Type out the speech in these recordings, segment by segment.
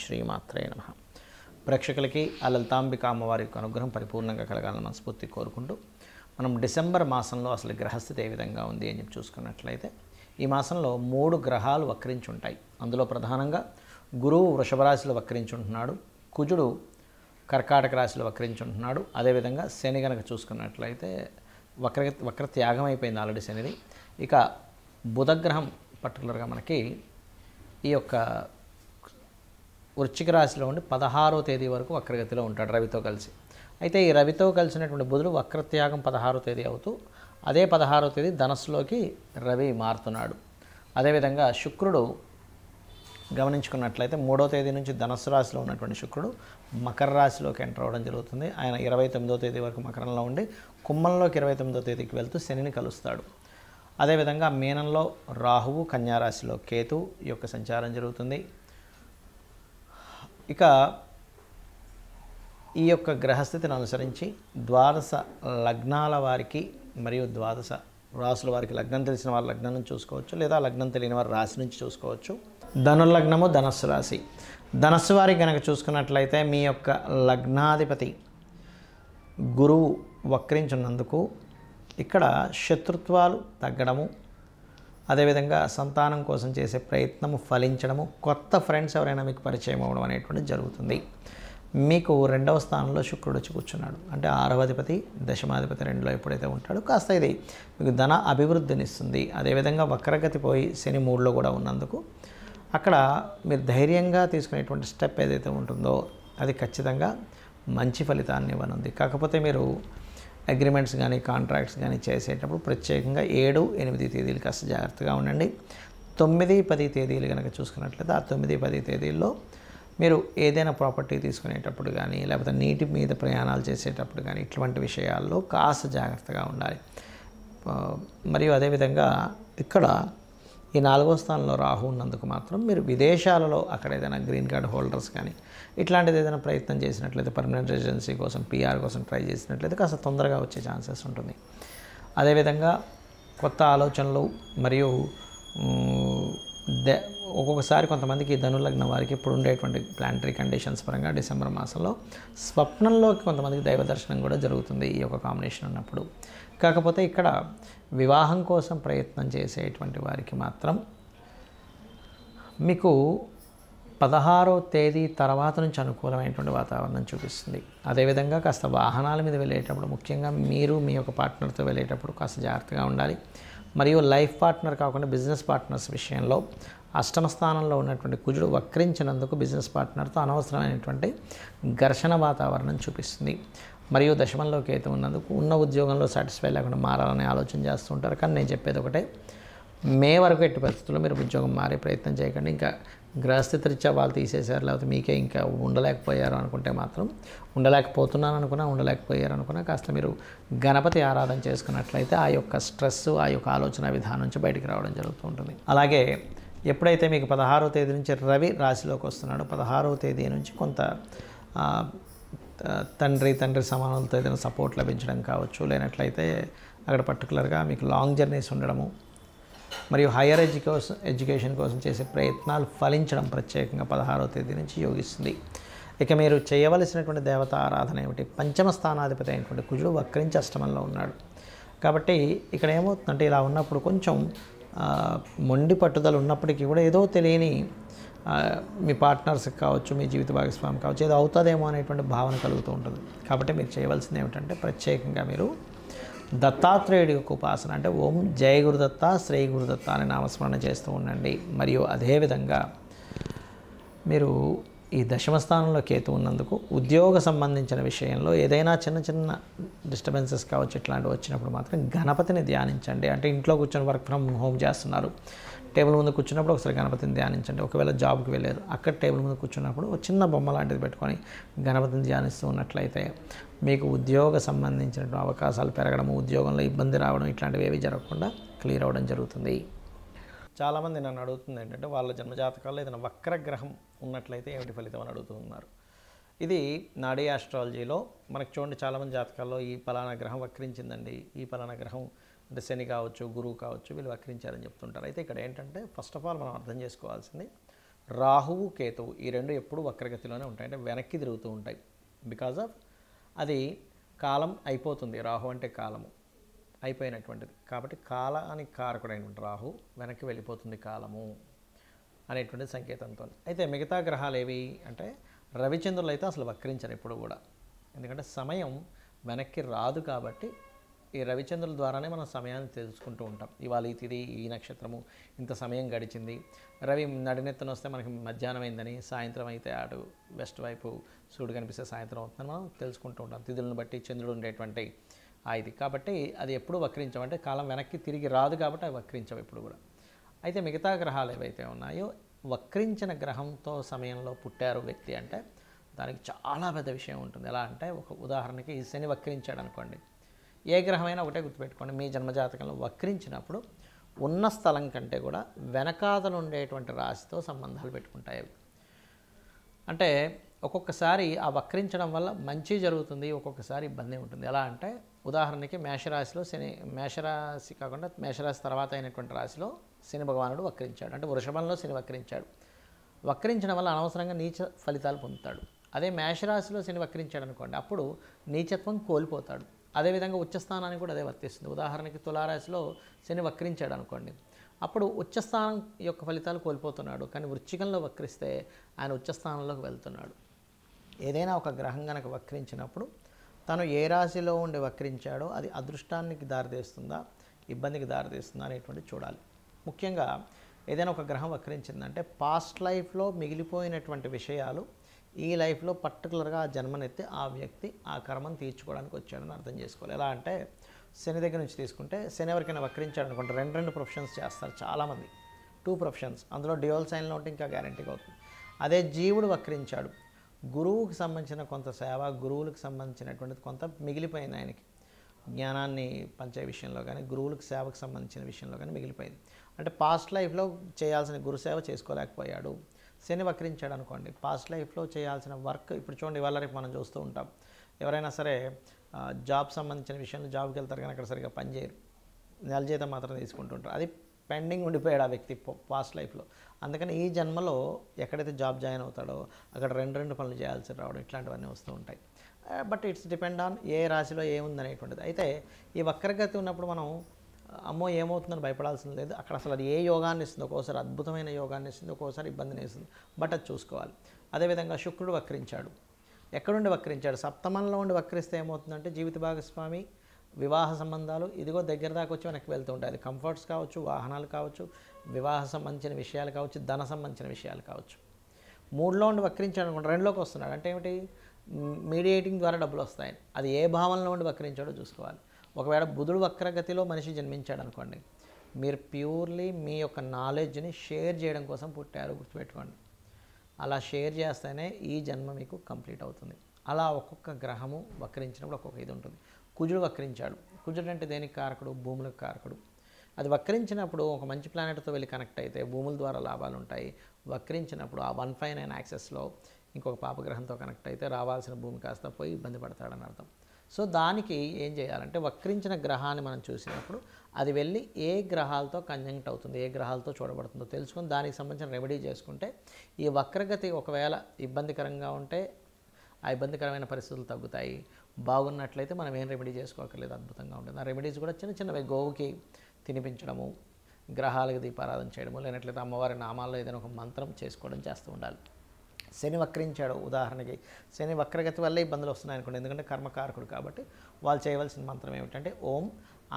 శ్రీమాత్రే నమః. ప్రేక్షకులకి ఆ లలితాంబిక అమ్మవారి యొక్క అనుగ్రహం పరిపూర్ణంగా కలగాలని మనస్ఫూర్తి కోరుకుంటూ మనం డిసెంబర్ మాసంలో అసలు గ్రహస్థితి ఏ విధంగా ఉంది అని చెప్పి చూసుకున్నట్లయితే ఈ మాసంలో 3 గ్రహాలు వక్రించి ఉంటాయి. అందులో ప్రధానంగా గురువు వృషభ రాశిలో వక్రించి ఉంటున్నాడు, కుజుడు కర్కాటక రాశిలో వక్రించి ఉంటున్నాడు. అదేవిధంగా శని కనుక చూసుకున్నట్లయితే వక్ర త్యాగం అయిపోయింది ఆల్రెడీ శనిది. ఇక బుధగ్రహం పర్టికులర్గా మనకి ఈ యొక్క వృశ్చిక రాశిలో ఉండి 16వ తేదీ వరకు వక్రగతిలో ఉంటాడు రవితో కలిసి. అయితే ఈ రవితో కలిసినటువంటి బుధుడు వక్రత్యాగం 16వ తేదీ అవుతూ అదే 16వ తేదీ ధనస్సులోకి రవి మారుతున్నాడు. అదేవిధంగా శుక్రుడు గమనించుకున్నట్లయితే 3వ తేదీ నుంచి ధనస్సు రాశిలో ఉన్నటువంటి శుక్రుడు మకర రాశిలోకి ఎంటర్ అవ్వడం జరుగుతుంది. ఆయన 29వ తేదీ వరకు మకరంలో ఉండి కుంభంలోకి 29వ తేదీకి వెళ్తూ శనిని కలుస్తాడు. అదేవిధంగా మీనంలో రాహువు, కన్యారాశిలో కేతు ఈ యొక్క సంచారం జరుగుతుంది. ఇక ఈ యొక్క గ్రహస్థితిని అనుసరించి ద్వాదశ లగ్నాల వారికి మరియు ద్వాదశ రాశుల వారికి లగ్నం తెలిసిన వారు లగ్నం నుంచి చూసుకోవచ్చు, లేదా లగ్నం తెలియని వారు రాశి నుంచి చూసుకోవచ్చు. ధనుర్లగ్నము ధనస్సు రాశి. ధనస్సు వారికి కనుక చూసుకున్నట్లయితే మీ యొక్క లగ్నాధిపతి గురువు వక్రించున్నందుకు ఇక్కడ శత్రుత్వాలు తగ్గడము, అదేవిధంగా సంతానం కోసం చేసే ప్రయత్నము ఫలించడము, కొత్త ఫ్రెండ్స్ ఎవరైనా మీకు పరిచయం అవ్వడం అనేటువంటిది జరుగుతుంది. మీకు 2వ స్థానంలో శుక్రుడు వచ్చి కూర్చున్నాడు, అంటే 6వ అధిపతి దశమాధిపతి 2లో ఎప్పుడైతే ఉంటాడో కాస్త ఇది మీకు ధన అభివృద్ధినిస్తుంది. అదేవిధంగా వక్రగతి పోయి శని 3లో కూడా ఉన్నందుకు అక్కడ మీరు ధైర్యంగా తీసుకునేటువంటి స్టెప్ ఏదైతే ఉంటుందో అది ఖచ్చితంగా మంచి ఫలితాన్ని ఇవ్వనుంది. కాకపోతే మీరు అగ్రిమెంట్స్ కానీ కాంట్రాక్ట్స్ కానీ చేసేటప్పుడు ప్రత్యేకంగా 7, 8 తేదీలు కాస్త జాగ్రత్తగా ఉండండి. 9, 10 తేదీలు కనుక చూసుకున్నట్లయితే ఆ 9, 10 తేదీల్లో మీరు ఏదైనా ప్రాపర్టీ తీసుకునేటప్పుడు కానీ లేకపోతే నీటి మీద ప్రయాణాలు చేసేటప్పుడు కానీ ఇటువంటి విషయాల్లో కాస్త జాగ్రత్తగా ఉండాలి. మరియు అదేవిధంగా ఇక్కడ ఈ 4వ స్థానంలో రాహు ఉన్నందుకు మాత్రం మీరు విదేశాలలో అక్కడ ఏదైనా గ్రీన్ కార్డ్ హోల్డర్స్ కానీ ఇట్లాంటిది ఏదైనా ప్రయత్నం చేసినట్లయితే పర్మనెంట్ రెసిడెన్సీ కోసం పిఆర్ కోసం ట్రై చేసినట్లయితే కాస్త తొందరగా వచ్చే ఛాన్సెస్ ఉంటుంది. అదేవిధంగా కొత్త ఆలోచనలు మరియు ఒక్కొక్కసారి కొంతమందికి ధనులగ్నం వారికి ఇప్పుడు ఉండేటువంటి ప్లానటరీ కండిషన్స్ పరంగా డిసెంబర్ మాసంలో స్వప్నంలోకి కొంతమందికి దైవ దర్శనం కూడా జరుగుతుంది ఈ యొక్క కాంబినేషన్ ఉన్నప్పుడు. కాకపోతే ఇక్కడ వివాహం కోసం ప్రయత్నం చేసేటువంటి వారికి మాత్రం మీకు 16వ తేదీ తర్వాత నుంచి అనుకూలమైనటువంటి వాతావరణం చూపిస్తుంది. అదేవిధంగా కాస్త వాహనాల మీద వెళ్ళేటప్పుడు ముఖ్యంగా మీరు మీ యొక్క పార్ట్నర్తో వెళ్ళేటప్పుడు కాస్త జాగ్రత్తగా ఉండాలి. మరియు లైఫ్ పార్ట్నర్ కాకుండా బిజినెస్ పార్ట్నర్స్ విషయంలో 8వ స్థానంలో ఉన్నటువంటి కుజుడు వక్రించినందుకు బిజినెస్ పార్ట్నర్తో అనవసరమైనటువంటి ఘర్షణ వాతావరణం చూపిస్తుంది. మరియు దశమంలో కేతు ఉన్నందుకు ఉన్న ఉద్యోగంలో సాటిస్ఫై లేకుండా మారాలని ఆలోచన చేస్తూ ఉంటారు. కానీ నేను చెప్పేది ఒకటే, మే వరకు ఎట్టి పరిస్థితుల్లో మీరు ఉద్యోగం మారే ప్రయత్నం చేయకండి. ఇంకా గ్రహస్థితి రీత్యా వాళ్ళు తీసేశారు లేకపోతే మీకే ఇంకా ఉండలేకపోయారు అనుకుంటే మాత్రం ఉండలేకపోతున్నాను అనుకున్నా ఉండలేకపోయారు అనుకున్నా కాస్త మీరు గణపతి ఆరాధన చేసుకున్నట్లయితే ఆ యొక్క స్ట్రెస్ ఆ యొక్క ఆలోచన విధానం నుంచి బయటికి రావడం జరుగుతూ ఉంటుంది. అలాగే ఎప్పుడైతే మీకు 16వ తేదీ నుంచి రవి రాశిలోకి వస్తున్నాడో 16వ తేదీ నుంచి కొంత తండ్రి సమానులతో ఏదైనా సపోర్ట్ లభించడం కావచ్చు, లేనట్లయితే అక్కడ పర్టికులర్గా మీకు లాంగ్ జర్నీస్ ఉండడము మరియు హయ్యర్ ఎడ్యుకేషన్ కోసం చేసే ప్రయత్నాలు ఫలించడం ప్రత్యేకంగా 16వ తేదీ నుంచి యోగిస్తుంది. ఇక మీరు చేయవలసినటువంటి దేవత ఆరాధన ఏమిటి? 5వ స్థానాధిపతి అయినటువంటి కుజుడు వక్రించి అష్టమంలో ఉన్నాడు. కాబట్టి ఇక్కడ ఏమవుతుందంటే ఇలా ఉన్నప్పుడు కొంచెం మొండి పట్టుదల ఉన్నప్పటికీ కూడా ఏదో తెలియని మీ పార్ట్నర్స్కి కావచ్చు, మీ జీవిత భాగస్వామి కావచ్చు, ఏదో అవుతుందేమో అనేటువంటి భావన కలుగుతూ ఉంటుంది. కాబట్టి మీరు చేయవలసింది ఏమిటంటే ప్రత్యేకంగా మీరు దత్తాత్రేయుడి యొక్క ఉపాసన అంటే ఓం జయ గురుదత్త శ్రీ గురుదత్త అనే నామస్మరణ చేస్తూ ఉండండి. మరియు అదేవిధంగా మీరు ఈ దశమ స్థానంలో కేతు ఉన్నందుకు ఉద్యోగ సంబంధించిన విషయంలో ఏదైనా చిన్న డిస్టర్బెన్సెస్ కావచ్చు ఇట్లాంటివి వచ్చినప్పుడు మాత్రం గణపతిని ధ్యానించండి. అంటే ఇంట్లో కూర్చొని వర్క్ ఫ్రమ్ హోమ్ చేస్తున్నారు, టేబుల్ ముందు కూర్చున్నప్పుడు ఒకసారి గణపతిని ధ్యానించండి. ఒకవేళ జాబ్కి వెళ్ళారు అక్కడ టేబుల్ ముందు కూర్చున్నప్పుడు ఒక చిన్న బొమ్మ లాంటిది పెట్టుకొని గణపతిని ధ్యానిస్తూ ఉన్నట్లయితే మీకు ఉద్యోగ సంబంధించిన అవకాశాలు పెరగడము, ఉద్యోగంలో ఇబ్బంది రావడం ఇట్లాంటివి ఏవి జరగకుండా క్లియర్ అవ్వడం జరుగుతుంది. చాలామంది నన్ను అడుగుతుంది ఏంటంటే వాళ్ళ జన్మజాతకాల్లో ఏదైనా వక్రగ్రహం ఉన్నట్లయితే ఏమిటి ఫలితం అని అడుగుతున్నారు. ఇది నాడీ ఆస్ట్రాలజీలో మనకు చూడండి చాలామంది జాతకాల్లో ఈ పలానా గ్రహం వక్రించిందండి, ఈ పలానా గ్రహం అంటే శని కావచ్చు, గురువు కావచ్చు, వీళ్ళు వక్రించారని చెప్తుంటారు. అయితే ఇక్కడ ఏంటంటే ఫస్ట్ ఆఫ్ ఆల్ మనం అర్థం చేసుకోవాల్సింది రాహువు కేతువు ఈ రెండు ఎప్పుడు వక్రగతిలోనే ఉంటాయి, అంటే వెనక్కి తిరుగుతూ ఉంటాయి. బికాజ్ ఆఫ్ అది కాలం అయిపోతుంది. రాహు అంటే కాలము అయిపోయినటువంటిది కాబట్టి కాలానికి కారకుడైనటువంటి రాహు వెనక్కి వెళ్ళిపోతుంది కాలము అనేటువంటి సంకేతంతో. అయితే మిగతా గ్రహాలు ఏవి అంటే రవిచంద్రులు అయితే అసలు వక్రించరు ఎప్పుడు కూడా, ఎందుకంటే సమయం వెనక్కి రాదు కాబట్టి ఈ రవిచంద్రుల ద్వారానే మనం సమయాన్ని తెలుసుకుంటూ ఉంటాం. ఇవాళ ఈ తిథి, ఈ నక్షత్రము, ఇంత సమయం గడిచింది. రవి నడినెత్తున వస్తే మనకి మధ్యాహ్నం అయిందని, సాయంత్రం అయితే అటు వెస్ట్ వైపు సూర్యుడు కనిపిస్తే సాయంత్రం అవుతుందని మనం తెలుసుకుంటూ ఉంటాం. తిథులను బట్టి చంద్రుడు ఉండేటువంటి ఇది కాబట్టి అది ఎప్పుడు వక్రించమంటే కాలం వెనక్కి తిరిగి రాదు కాబట్టి అవి వక్రించవు ఎప్పుడు కూడా. అయితే మిగతా గ్రహాలు ఏవైతే ఉన్నాయో వక్రించిన గ్రహంతో సమయంలో పుట్టారు వ్యక్తి అంటే దానికి చాలా పెద్ద విషయం ఉంటుంది. ఎలా అంటే ఒక ఉదాహరణకి శని వక్రించాడు అనుకోండి, ఏ గ్రహమైనా ఒకటే గుర్తుపెట్టుకోండి, మీ జన్మజాతకంలో వక్రించినప్పుడు ఉన్న స్థలం కంటే కూడా వెనకాతలు ఉండేటువంటి రాశితో సంబంధాలు పెట్టుకుంటాయి అవి. అంటే ఒక్కొక్కసారి ఆ వక్రించడం వల్ల మంచి జరుగుతుంది, ఒక్కొక్కసారి ఇబ్బంది ఉంటుంది. ఎలా అంటే ఉదాహరణకి మేషరాశిలో శని, మేషరాశి కాకుండా మేషరాశి తర్వాత అయినటువంటి రాశిలో శని భగవానుడు వక్రించాడు, అంటే వృషభంలో శని వక్రించాడు. వక్రించడం వల్ల అనవసరంగా నీచ ఫలితాలు పొందుతాడు. అదే మేషరాశిలో శని వక్రించాడు అనుకోండి, అప్పుడు నీచత్వం కోల్పోతాడు. అదేవిధంగా ఉచ్చస్థానానికి కూడా అదే వర్తిస్తుంది. ఉదాహరణకి తులారాశిలో శని వక్రించాడు అనుకోండి, అప్పుడు ఉచ్చస్థానం యొక్క ఫలితాలు కోల్పోతున్నాడు. కానీ వృశ్చికంలో వక్రిస్తే ఆయన ఉచ్చస్థానంలోకి వెళ్తున్నాడు. ఏదైనా ఒక గ్రహం కనుక వక్రించినప్పుడు తను ఏ రాశిలో ఉండి వక్రించాడో అది అదృష్టానికి దారితీస్తుందా, ఇబ్బందికి దారితీస్తుందా అనేటువంటి చూడాలి. ముఖ్యంగా ఏదైనా ఒక గ్రహం వక్రించిందంటే పాస్ట్ లైఫ్లో మిగిలిపోయినటువంటి విషయాలు ఈ లైఫ్లో పర్టికులర్గా ఆ జన్మనెత్తి ఆ వ్యక్తి ఆ కర్మను తీర్చుకోవడానికి వచ్చాడని అర్థం చేసుకోవాలి. ఎలా అంటే శని దగ్గర నుంచి తీసుకుంటే శని ఎవరికైనా వక్రించాడు అనుకుంటే రెండు ప్రొఫెషన్స్ చేస్తారు చాలామంది, 2 ప్రొఫెషన్స్, అందులో డ్యూయల్ సైన్లో ఉంటే ఇంకా గ్యారంటీగా అవుతుంది. అదే జీవుడు వక్రించాడు, గురువుకి సంబంధించిన కొంత సేవ, గురువులకు సంబంధించినటువంటిది కొంత మిగిలిపోయింది ఆయనకి, జ్ఞానాన్ని పంచే విషయంలో కానీ గురువులకు సేవకు సంబంధించిన విషయంలో కానీ మిగిలిపోయింది. అంటే పాస్ట్ లైఫ్లో చేయాల్సిన గురుసేవ చేసుకోలేకపోయాడు. శని వక్రించాడు అనుకోండి, పాస్ట్ లైఫ్లో చేయాల్సిన వర్క్ ఇప్పుడు చూడండి, ఇవాళ రేపు మనం చూస్తూ ఉంటాం. ఎవరైనా సరే జాబ్ సంబంధించిన విషయంలో జాబ్కి వెళ్తారు కానీ అక్కడ సరిగ్గా పనిచేయరు, నెల జీతం మాత్రం తీసుకుంటుంటారు. అది పెండింగ్ ఉండిపోయాడు ఆ వ్యక్తి పాస్ట్ లైఫ్లో. అందుకని ఈ జన్మలో ఎక్కడైతే జాబ్ జాయిన్ అవుతాడో అక్కడ రెండు పనులు చేయాల్సి రావడం ఇట్లాంటివన్నీ వస్తూ ఉంటాయి. But it's depend on a రాశిలో ఏముందనేటువంటిది. అయితే ఈ వక్రగతి ఉన్నప్పుడు మనం అమ్మో ఏమవుతుందని భయపడాల్సింది లేదు. అక్కడ అసలు అది ఏ యోగాన్ని ఇస్తుంది, ఒక్కోసారి అద్భుతమైన యోగాన్ని ఇస్తుంది, ఒక్కోసారి ఇబ్బందిని ఇస్తుంది. బట్ అది చూసుకోవాలి. అదేవిధంగా శుక్రుడు వక్రించాడు, ఎక్కడుండి వక్రించాడు, సప్తమంలో ఉండి వక్రిస్తే ఏమవుతుందంటే జీవిత భాగస్వామి, వివాహ సంబంధాలు ఇదిగో దగ్గర దాకా వచ్చి వెనక్కి వెళ్తూ ఉంటాయి. అది కంఫర్ట్స్ కావచ్చు, వాహనాలు కావచ్చు, వివాహ సంబంధించిన విషయాలు కావచ్చు, ధన సంబంధించిన విషయాలు కావచ్చు. 3లో ఉండి వక్రించాడు అనుకుంటే 2లోకి వస్తున్నాడు అంటే ఏమిటి, మీడియేటింగ్ ద్వారా డబ్బులు వస్తాయి. అది ఏ భావనలో ఉండి వక్రించాడో చూసుకోవాలి. ఒకవేళ బుధుడు వక్రగతిలో మనిషి జన్మించాడు అనుకోండి, మీరు ప్యూర్లీ మీ యొక్క నాలెడ్జ్ని షేర్ చేయడం కోసం పుట్టారు, గుర్తుపెట్టుకోండి. అలా షేర్ చేస్తేనే ఈ జన్మ మీకు కంప్లీట్ అవుతుంది. అలా ఒక్కొక్క గ్రహము వక్రించినప్పుడు ఒక్కొక్క ఇది ఉంటుంది. కుజుడు వక్రించాడు, కుజుడు అంటే దేనికి కారకుడు, భూములకు కారకుడు. అది వక్రించినప్పుడు ఒక మంచి ప్లానెట్తో వెళ్ళి కనెక్ట్ అయితే భూముల ద్వారా లాభాలు ఉంటాయి. వక్రించినప్పుడు ఆ 159 యాక్సెస్లో ఇంకొక పాపగ్రహంతో కనెక్ట్ అయితే రావాల్సిన భూమి కాస్త పోయి ఇబ్బంది పడతాడని అర్థం. సో దానికి ఏం చేయాలంటే వక్రించిన గ్రహాన్ని మనం చూసినప్పుడు అది వెళ్ళి ఏ గ్రహాలతో కంజంక్ట్ అవుతుంది, ఏ గ్రహాలతో చూడబడుతుందో తెలుసుకొని దానికి సంబంధించిన రెమెడీ చేసుకుంటే ఈ వక్రగతి ఒకవేళ ఇబ్బందికరంగా ఉంటే ఆ ఇబ్బందికరమైన పరిస్థితులు తగ్గుతాయి. బాగున్నట్లయితే మనం ఏం రెమెడీ చేసుకోకర్లేదు, అద్భుతంగా ఉంటుంది. ఆ రెమెడీస్ కూడా చిన్న చిన్నవి, గోవుకి తినిపించడము, గ్రహాలకు దీపారాధన చేయడము, లేనట్లయితే అమ్మవారి నామాల్లో ఏదైనా ఒక మంత్రం చేసుకోవడం చేస్తూ ఉండాలి. శని వక్రించాడు ఉదాహరణకి, శని వక్రగతి వల్ల ఇబ్బందులు వస్తున్నాయి అనుకోండి, ఎందుకంటే కర్మకారకుడు కాబట్టి వాళ్ళు చేయవలసిన మంత్రం ఏమిటంటే ఓం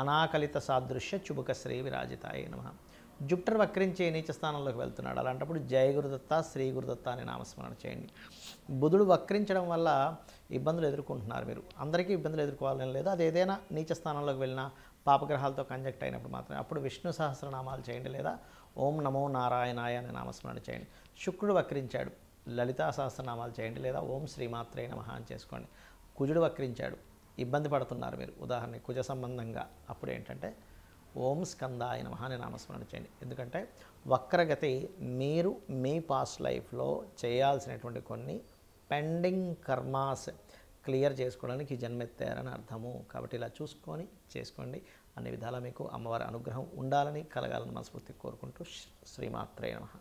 అనాకలిత సాదృశ్య చుబుక శ్రీ విరాజితాయ నమః. జుపిటర్ వక్రించి నీచ స్థానంలోకి వెళ్తున్నాడు, అలాంటప్పుడు జయ గురుదత్త, శ్రీ గురుదత్త అనే నామస్మరణ చేయండి. బుధుడు వక్రించడం వల్ల ఇబ్బందులు ఎదుర్కొంటున్నారు మీరు, అందరికీ ఇబ్బందులు ఎదుర్కోవాలని లేదు. అది ఏదైనా నీచ స్థానంలోకి వెళ్ళినా పాపగ్రహాలతో కంజక్ట్ అయినప్పుడు మాత్రమే అప్పుడు విష్ణు సహస్రనామాలు చేయండి, లేదా ఓం నమో నారాయణాయ అనే నామస్మరణ చేయండి. శుక్రుడు వక్రించాడు, లలితా సహస్రనామాలు చేయండి, లేదా ఓం శ్రీమాత్రే నమః అని చేసుకోండి. కుజుడు వక్రించాడు, ఇబ్బంది పడుతున్నారు మీరు, ఉదాహరణకి కుజ సంబంధంగా, అప్పుడు ఏంటంటే ఓం స్కందాయ నమః అనే నామస్మరణ చేయండి. ఎందుకంటే వక్రగతి మీరు మీ పాస్ట్ లైఫ్లో చేయాల్సినటువంటి కొన్ని పెండింగ్ కర్మాస్ క్లియర్ చేసుకోవడానికి జన్మెత్తారని అర్థము. కాబట్టి ఇలా చూసుకొని చేసుకోండి. అన్ని విధాలా మీకు అమ్మవారి అనుగ్రహం ఉండాలని, కలగాలని మనస్ఫూర్తిగా కోరుకుంటూ శ్రీమాత్రే నమః.